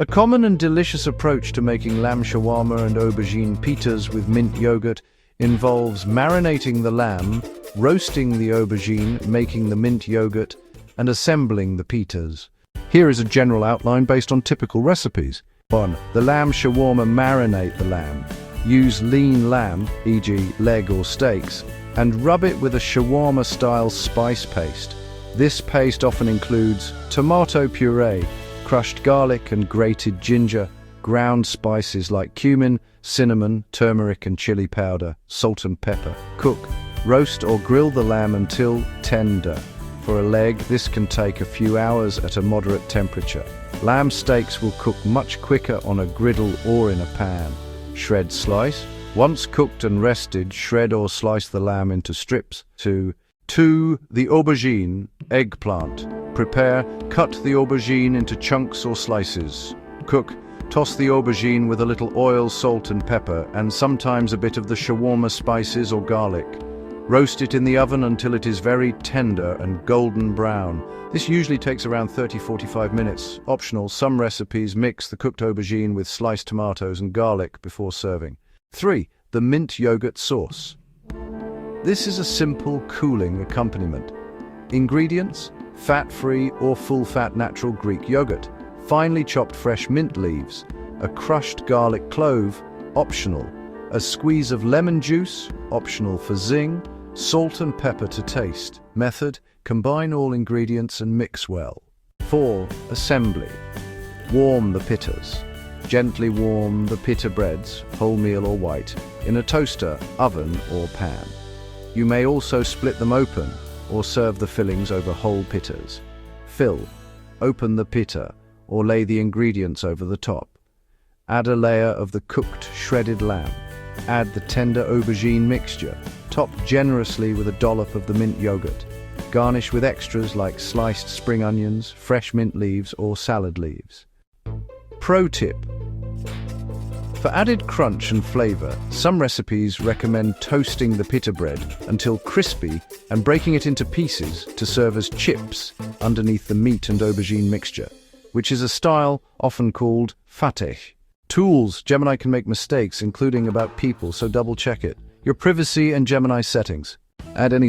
A common and delicious approach to making lamb shawarma and aubergine pittas with mint yogurt involves marinating the lamb, roasting the aubergine, making the mint yogurt, and assembling the pittas. Here is a general outline based on typical recipes. 1. The lamb shawarma. Marinate the lamb. Use lean lamb, e.g. leg or steaks, and rub it with a shawarma-style spice paste. This paste often includes tomato puree, crushed garlic and grated ginger, ground spices like cumin, cinnamon, turmeric and chili powder, salt and pepper. Cook, roast or grill the lamb until tender. For a leg, this can take a few hours at a moderate temperature. Lamb steaks will cook much quicker on a griddle or in a pan. Shred slice. Once cooked and rested, shred or slice the lamb into strips. 2. The aubergine, eggplant. Prepare, cut the aubergine into chunks or slices. Cook, toss the aubergine with a little oil, salt and pepper, and sometimes a bit of the shawarma spices or garlic. Roast it in the oven until it is very tender and golden brown. This usually takes around 30-45 minutes. Optional, some recipes mix the cooked aubergine with sliced tomatoes and garlic before serving. 3. The mint yogurt sauce. This is a simple, cooling accompaniment. Ingredients: fat-free or full-fat natural Greek yogurt, finely chopped fresh mint leaves, a crushed garlic clove, optional, a squeeze of lemon juice, optional for zing, salt and pepper to taste. Method: combine all ingredients and mix well. 4. Assembly. Warm the pittas. Gently warm the pitta breads, wholemeal or white, in a toaster, oven or pan. You may also split them open or serve the fillings over whole pittas. Fill. Open the pitta or lay the ingredients over the top. Add a layer of the cooked shredded lamb. Add the tender aubergine mixture. Top generously with a dollop of the mint yogurt. Garnish with extras like sliced spring onions, fresh mint leaves or salad leaves. Pro tip: for added crunch and flavor, some recipes recommend toasting the pitta bread until crispy and breaking it into pieces to serve as chips underneath the meat and aubergine mixture, which is a style often called fateh. Tools: Gemini can make mistakes, including about people, so double check it. Your privacy and Gemini settings. Add any